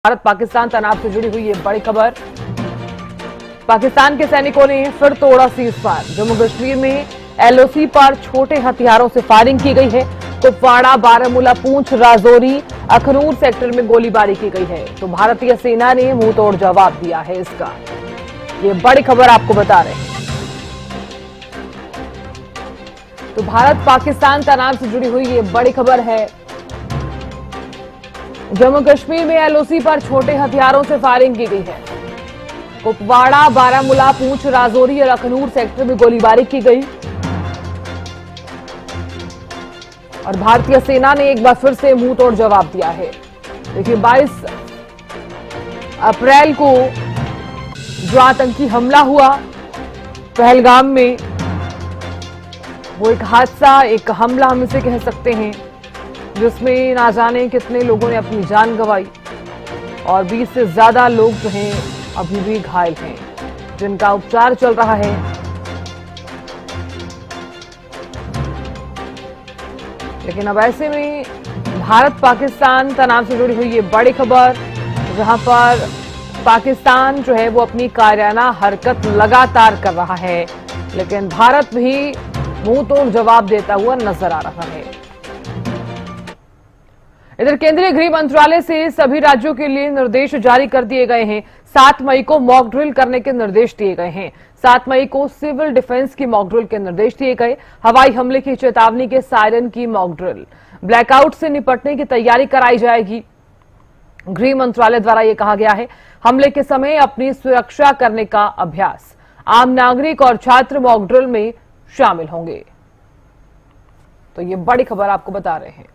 भारत पाकिस्तान तनाव से जुड़ी हुई ये बड़ी खबर। पाकिस्तान के सैनिकों ने फिर तोड़ा सीजफायर। जम्मू कश्मीर में एलओसी पर छोटे हथियारों से फायरिंग की गई है। कुपवाड़ा, बारामूला, पूंछ, राजौरी, अखनूर सेक्टर में गोलीबारी की गई है। तो भारतीय सेना ने मुंह तोड़ जवाब दिया है इसका। ये बड़ी खबर आपको बता रहे हैं। तो भारत पाकिस्तान तनाव से जुड़ी हुई ये बड़ी खबर है। जम्मू कश्मीर में एलओसी पर छोटे हथियारों से फायरिंग की गई है। कुपवाड़ा, बारामूला, पूंछ, राजौरी और अखनूर सेक्टर में गोलीबारी की गई और भारतीय सेना ने एक बार फिर से मुंह तोड़ जवाब दिया है। देखिए, 22 अप्रैल को जो आतंकी हमला हुआ पहलगाम में, वो एक हादसा, एक हमला हम इसे कह सकते हैं, जिसमें ना जाने कितने लोगों ने अपनी जान गंवाई और 20 से ज्यादा लोग जो हैं अभी भी घायल हैं, जिनका उपचार चल रहा है। लेकिन अब ऐसे में भारत पाकिस्तान तनाव से जुड़ी हुई ये बड़ी खबर, जहां पर पाकिस्तान जो है वो अपनी कायराना हरकत लगातार कर रहा है, लेकिन भारत भी मुंह तोड़ जवाब देता हुआ नजर आ रहा है। इधर केंद्रीय गृह मंत्रालय से सभी राज्यों के लिए निर्देश जारी कर दिए गए हैं। 7 मई को मॉक ड्रिल करने के निर्देश दिए गए हैं। 7 मई को सिविल डिफेंस की मॉक ड्रिल के निर्देश दिए गए। हवाई हमले की चेतावनी के सायरन की मॉक ड्रिल, ब्लैकआउट से निपटने की तैयारी कराई जाएगी। गृह मंत्रालय द्वारा यह कहा गया है, हमले के समय अपनी सुरक्षा करने का अभ्यास। आम नागरिक और छात्र मॉक ड्रिल में शामिल होंगे। तो ये बड़ी खबर आपको बता रहे हैं।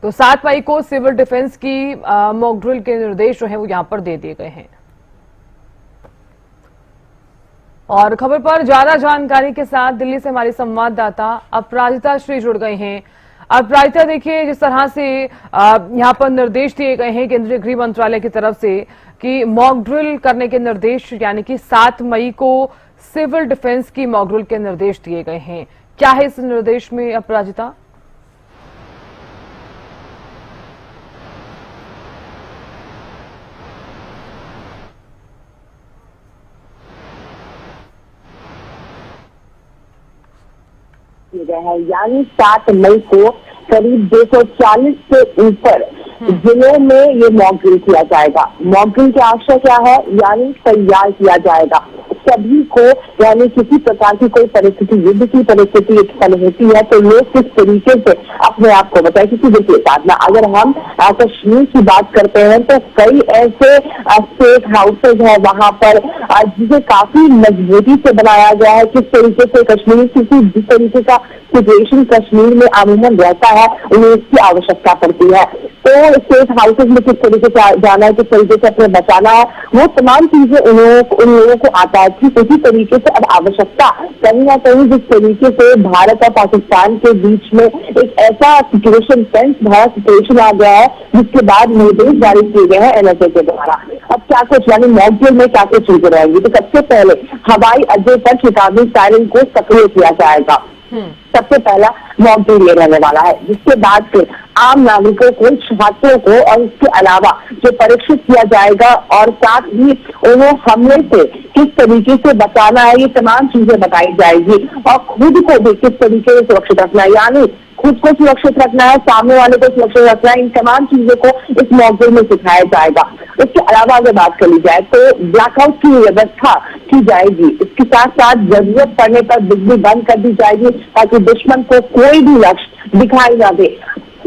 तो 7 मई को सिविल डिफेंस की मॉक ड्रिल के निर्देश जो हैं वो यहां पर दे दिए गए हैं। और खबर पर ज्यादा जानकारी के साथ दिल्ली से हमारी संवाददाता अपराजिता श्री जुड़ गए हैं। अपराजिता, देखिए, जिस तरह से यहां पर निर्देश दिए गए हैं केंद्रीय गृह मंत्रालय की तरफ से कि मॉक ड्रिल करने के निर्देश, यानी कि 7 मई को सिविल डिफेंस की मॉक ड्रिल के निर्देश दिए गए हैं, क्या है इस निर्देश में अपराजिता? है, यानी 7 मई को करीब 240 से ऊपर जिलों में ये मॉक ड्रिल किया जाएगा। मॉक ड्रिल के आशय क्या है, यानी तैयार किया जाएगा सभी को, यानी किसी प्रकार की कोई परिस्थिति, युद्ध की परिस्थिति उत्पन्न होती है तो लोग किस तरीके से अपने आप को बताए। क्योंकि देखिए साधना, अगर हम कश्मीर की बात करते हैं तो कई ऐसे स्टेट हाउसेज है वहां पर जिसे काफी मजबूती से बनाया गया है। किस तरीके से कश्मीर, क्योंकि जिस तरीके का सिचुएशन कश्मीर में अमूमन रहता है उन्हें इसकी आवश्यकता पड़ती है। तो स्टेट हाउसेज में किस तरीके से जाना है, किस तरीके से अपने बचाना है, वो तमाम चीजें उन लोगों को आता है। ठीक उसी तरीके से अब आवश्यकता कहीं ना कहीं जिस तरीके से भारत और पाकिस्तान के बीच में एक ऐसा सिचुएशन, टेंस भरा सिचुएशन आ गया है, जिसके बाद निर्देश जारी किए गए हैं एनएसए के द्वारा। अब क्या कुछ, यानी मॉक ड्रिल में क्या कुछ चीजें रहेंगी, तो सबसे पहले हवाई अड्डे पर चेतावनी सायरन को सक्रिय किया जाएगा। सबसे पहला मॉक ड्रिल ये रहने वाला है, जिसके बाद फिर आम नागरिकों को, छात्रों को और इसके अलावा जो परीक्षित किया जाएगा और साथ ही उन्हें हमले से किस तरीके से बचाना है, ये तमाम चीजें बताई जाएगी। और खुद को भी किस तरीके से सुरक्षित रखना है, यानी खुद को सुरक्षित रखना है, सामने वाले को सुरक्षित रखना है, इन तमाम चीजों को इस मॉक ड्रिल में सिखाया जाएगा। इसके अलावा अगर बात कर ली जाए तो ब्लैकआउट की व्यवस्था की जाएगी। इसके साथ साथ जरूरत पड़ने पर बिजली बंद कर दी जाएगी ताकि दुश्मन को कोई भी लक्ष्य दिखाई ना दे।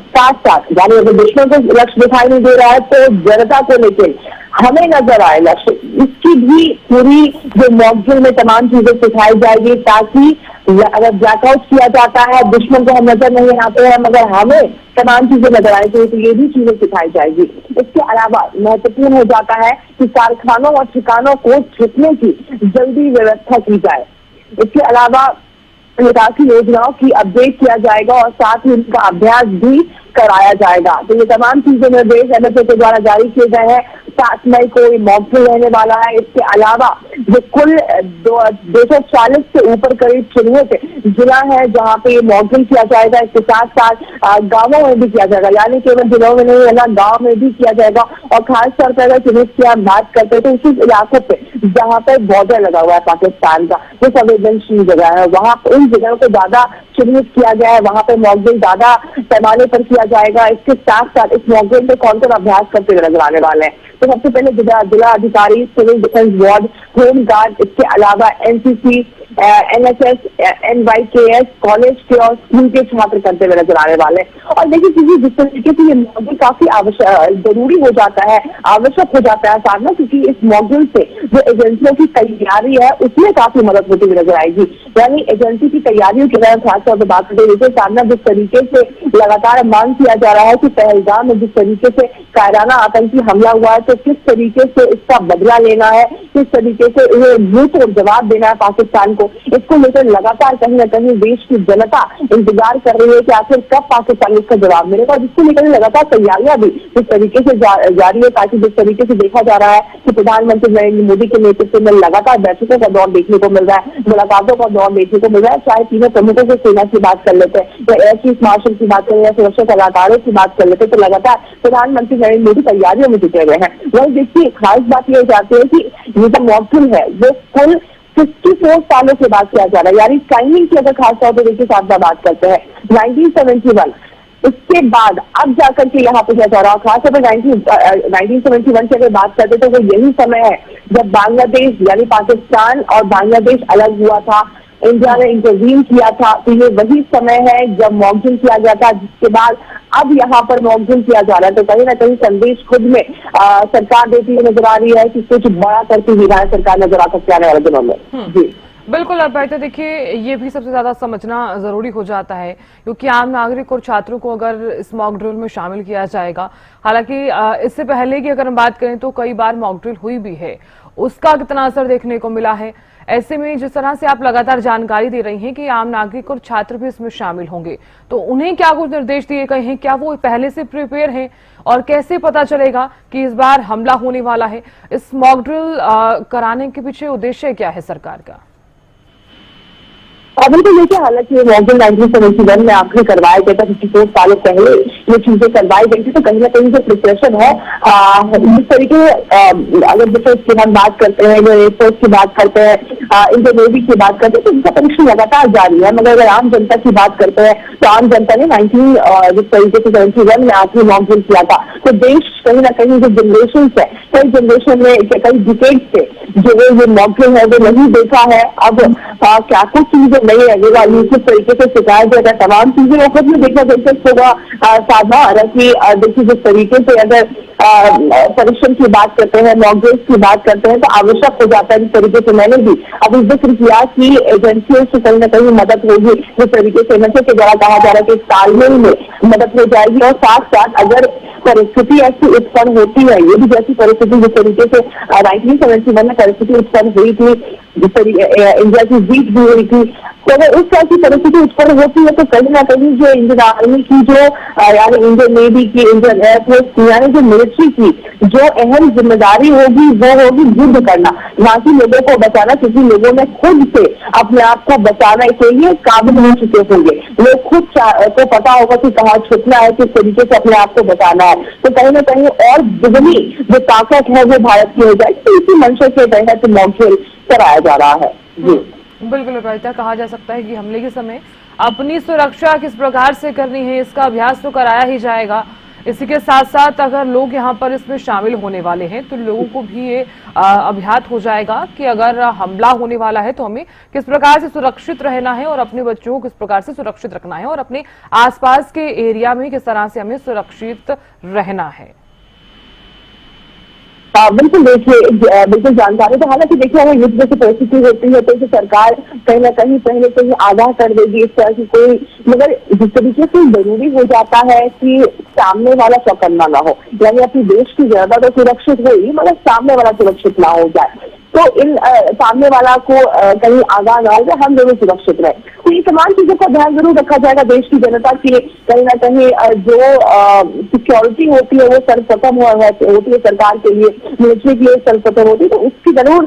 साथ साथ, यानी अगर दुश्मन को लक्ष्य दिखाई नहीं दे रहा है तो जनता को लेकर हमें नजर आए लक्ष्य, इसकी भी पूरी जो मॉक ड्रिल में तमाम चीजें सिखाई जाएगी, ताकि अगर ब्लैकआउट किया जाता है, दुश्मन को हम नजर नहीं आते हैं मगर हमें तमाम चीजें नजर आनी चाहिए, तो ये भी चीजें सिखाई जाएगी। इसके अलावा महत्वपूर्ण हो जाता है कि कारखानों और ठिकानों को छुपने की जल्दी व्यवस्था की जाए। इसके अलावा निकासी योजनाओं की अपडेट किया जाएगा और साथ ही उनका अभ्यास भी कराया जाएगा। तो ये तमाम चीजें निर्देश एनएसए के द्वारा जारी किए गए हैं। 7 मई को ये मॉक ड्रिल रहने वाला है। इसके अलावा जो कुल 240 से ऊपर करीब चिन्हित जिला है जहाँ पे ये मॉक ड्रिल किया जाएगा। इसके साथ साथ गांवों में भी किया जाएगा, यानी केवल जिलों में नहीं है ना, गाँव में भी किया जाएगा। और खास तौर पर अगर चिन्हित की हम बात करते हैं तो उसी इलाकों पे जहाँ पर बॉर्डर लगा हुआ है पाकिस्तान का, जो संवेदनशील जगह है, वहाँ उन जगहों को ज्यादा चिन्हित किया गया है, वहाँ पे मॉक ड्रिल ज्यादा पैमाने पर किया जाएगा। इसके साथ साथ इस मॉक ड्रिल में कौन कौन अभ्यास करते हुए नजर आने वाले हैं, तो सबसे पहले जिला अधिकारी, civil defence ward, home guard, इसके अलावा एनसीसी, एनएसएस, एनवाईकेएस, कॉलेज के और स्कूल के छात्र करते हुए नजर आने वाले हैं। और देखिए क्योंकि जिस तरीके से ये मॉक काफी जरूरी हो जाता है, आवश्यक हो जाता है साधना, क्योंकि इस मॉक से जो एजेंसियों की तैयारी है उसमें काफी मदद होती हुई नजर आएगी। यानी एजेंसी की तैयारियों के बारे में खासतौर पर बात करते हुए साधना, जिस तरीके से लगातार मांग किया जा रहा है कि पहलगाम में जिस तरीके से कायराना आतंकी हमला हुआ है, तो किस तरीके से इसका बदला लेना है, किस तरीके से मुंह तोड़ जवाब देना है पाकिस्तान को, इसको लेकर लगातार कहीं न कहीं देश की जनता इंतजार कर रही है कि आखिर कब पाकिस्तान इसका जवाब मिलेगा। और जिसको लेकर लगातार तैयारियां भी जिस तरीके से जारी है, ताकि जिस तरीके से देखा जा रहा है कि प्रधानमंत्री नरेंद्र मोदी के नेतृत्व में लगातार बैठकों का दौर देखने को मिल रहा है, मुलाकातों का दौर देखने को मिल रहा है। चाहे तीनों प्रमुखों से सेना की बात कर लेते हैं या एयर चीफ मार्शल की बात करें या सुरक्षा सलाहकारों की बात कर लेते हैं, तो लगातार प्रधानमंत्री नरेंद्र मोदी तैयारियों में जुटे हुए हैं। वही देखिए खास बात यह जाती है कि ये जो मॉक ड्रिल है वो कुल 54 सालों के बाद किया जा रहा है। यानी टाइमिंग की अगर खासतौर पर देखिए साथ बात करते हैं 1971, इसके बाद अब जाकर के यहाँ पे क्या जा रहा है, खासतौर पर 1971 की अगर बात करते तो वो यही समय है जब बांग्लादेश यानी पाकिस्तान और बांग्लादेश अलग हुआ था, इंडिया ने इंटरवीन किया था। तो ये वही समय है जब मॉक ड्रिल किया गया था, जिसके बाद अब यहाँ पर मॉक ड्रिल किया जा रहा है। तो कहीं ना कहीं संदेश खुद में सरकार देती हुई नजर आ रही है कि कुछ बड़ा करती हुई सरकार नजर आ सकती है आने वाले दिनों में। जी बिल्कुल अपर्णा, देखिए ये भी सबसे ज्यादा समझना जरूरी हो जाता है, क्योंकि आम नागरिक और छात्रों को अगर इस मॉक ड्रिल में शामिल किया जाएगा, हालांकि इससे पहले की अगर हम बात करें तो कई बार मॉक ड्रिल हुई भी है, उसका कितना असर देखने को मिला है। ऐसे में जिस तरह से आप लगातार जानकारी दे रही हैं कि आम नागरिक और छात्र भी इसमें शामिल होंगे, तो उन्हें क्या कुछ निर्देश दिए गए हैं, क्या वो पहले से प्रिपेयर हैं, और कैसे पता चलेगा कि इस बार हमला होने वाला है? इस मॉक ड्रिल कराने के पीछे उद्देश्य क्या है सरकार का? बिल्कुल देखिए, हालांकि ये मॉक ड्रिल 1971 में आखिरी करवाया गया था, 54 सालों पहले ये चीजें करवाई गई थी। तो कहीं ना कहीं जो प्रिपरेशन है जिस तरीके अगर डिफेंस की हम बात करते हैं, जो एयरफोर्स की बात करते हैं, इंडियन नेवी की बात करते हैं, तो इनका परीक्षण लगातार जारी है। मगर अगर आम जनता की बात करते हैं तो आम जनता ने जिस तरीके से 71 में आखिरी मॉक ड्रिल किया था, तो देश कहीं ना कहीं जो जनरेशन है, कई जनरेशन में कई डिकेड से जो ये मॉक ड्रिल है वो नहीं देखा है। अब क्या कुछ चीजें नहीं लगेगा, किस तरीके से शिकायत देगा, तमाम चीजें वो खुद में देखना दिलचस्प होगा साधना। हालांकि देखिए जिस तरीके से अगर परीक्षण की बात करते हैं, मॉक ड्रिल्स की बात करते हैं, तो आवश्यक हो जाता है। जिस तरीके से मैंने भी अभी जिक्र किया कि एजेंसियों से कहीं ना कहीं मदद होगी, जिस तरीके से नशे के द्वारा कहा जा रहा है कि तालमेल में मदद हो जाएगी। और साथ साथ अगर परिस्थिति ऐसी उत्पन्न होती है, ये भी जैसी परिस्थिति जिस तरीके से 1971 में परिस्थिति उत्पन्न हुई थी, जिस तरीके इंडिया की जीत भी हुई थी, तो अगर उस तरह की परिस्थिति उत्पन्न होती है तो कहीं ना कहीं जो इंडियन आर्मी की जो यानी इंडियन नेवी की, इंडियन एयरफोर्स की, यानी जो मिलिट्री की जो अहम जिम्मेदारी होगी वो होगी युद्ध करना, ना कि लोगों को बचाना, क्योंकि लोगों ने खुद से अपने आप को बचाने के लिए काबिल हो चुके होंगे। लोग खुद को पता होगा कि कहाँ छुपना है, किस तरीके से अपने आप को बचाना है। तो कहीं ना कहीं और दुगनी जो ताकत है वो भारत की हो जाएगी। तो इसी मंशा के तहत मॉक ड्रिल कराया जा रहा है। जी बिल्कुल अपर्णा, कहा जा सकता है कि हमले के समय अपनी सुरक्षा किस प्रकार से करनी है इसका अभ्यास तो कराया ही जाएगा। इसी के साथ साथ अगर लोग यहाँ पर इसमें शामिल होने वाले हैं तो लोगों को भी ये अभ्यास हो जाएगा कि अगर हमला होने वाला है तो हमें किस प्रकार से सुरक्षित रहना है और अपने बच्चों को किस प्रकार से सुरक्षित रखना है और अपने आसपास के एरिया में किस तरह से हमें सुरक्षित रहना है। बिल्कुल देखिए, बिल्कुल जानकारी। तो हालांकि देखिए अगर युद्ध जैसी परिस्थिति होती है तो सरकार कहीं ना कहीं पहले से ही आगाह कर देगी इस तरह की कोई, मगर जिस तरीके से जरूरी हो जाता है कि सामने वाला चौकन्ना ना हो, यानी अपनी देश की जनता तो सुरक्षित होगी मगर सामने वाला सुरक्षित ना हो जाए। तो इन सामने वाला को कहीं आगाह ना हो, हम दोनों सुरक्षित रहे। तो ये तमाम चीजों का ध्यान जरूर रखा जाएगा। देश की जनता की कहीं ना कहीं जो सिक्योरिटी होती है वो सर्वप्रथम होती है सरकार के लिए, मिलिट्री के लिए सर्वप्रथम होती है, तो उसकी जरूर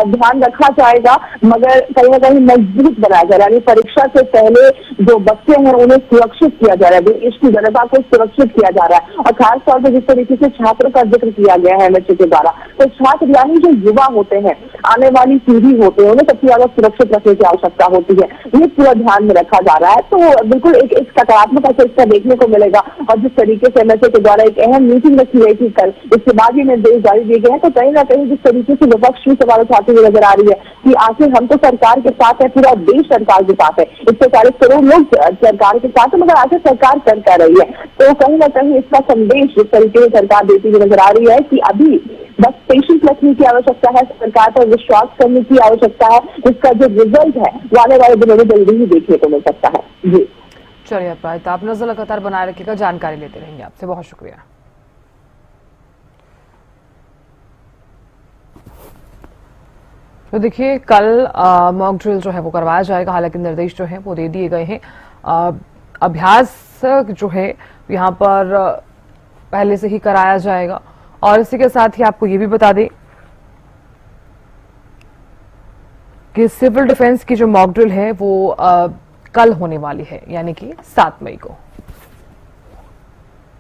ध्यान रखा जाएगा, मगर कहीं ना कहीं मजबूत बनाया जा रहा है। परीक्षा से पहले जो बच्चे हैं उन्हें सुरक्षित किया जा रहा है, देश की जनता को सुरक्षित किया जा रहा है। और खासतौर पर जिस तरीके से छात्रों का जिक्र किया गया है एमएचए के द्वारा, तो छात्र यानी जो युवा होते हैं, आने वाली पीढ़ी होते हैं, उन्हें सबसे ज्यादा सुरक्षित रखने की आवश्यकता होती है। ये पूरा ध्यान में रखा जा रहा है। तो बिल्कुल एक सकारात्मक असर इसका देखने को मिलेगा। और जिस तरीके से एमएचए के द्वारा एक अहम मीटिंग रखी गई थी कल, इसके बाद ये निर्देश जारी दिए गए हैं, तो कहीं ना कहीं जिस तरीके से विपक्ष भी सवाल उठाते हुए नजर आ रही है कि आखिर हम तो सरकार के साथ है, पूरा देश सरकार के साथ है, 140 करोड़ लोग सरकार के साथ है, मगर आखिर सरकार कर क्या रही है। तो कहीं ना कहीं इसका संदेश जिस तरीके से सरकार देती हुई नजर आ रही है कि अभी बस पेशेंस रखने की आवश्यकता है, सरकार पर विश्वास करने की आवश्यकता है। इसका जो रिजल्ट है वो आने वाले दिनों में जल्दी ही देखने को मिल सकता है। जी चलिए अपराजिता, आप नजर लगातार बनाए रखिएगा, जानकारी लेते रहेंगे आपसे। बहुत शुक्रिया। तो देखिए कल मॉक ड्रिल जो है वो करवाया जाएगा। हालांकि निर्देश जो है वो दे दिए गए हैं। अभ्यास जो है यहाँ पर पहले से ही कराया जाएगा। और इसी के साथ ही आपको ये भी बता दें कि सिविल डिफेंस की जो मॉक ड्रिल है वो कल होने वाली है, यानी कि 7 मई को।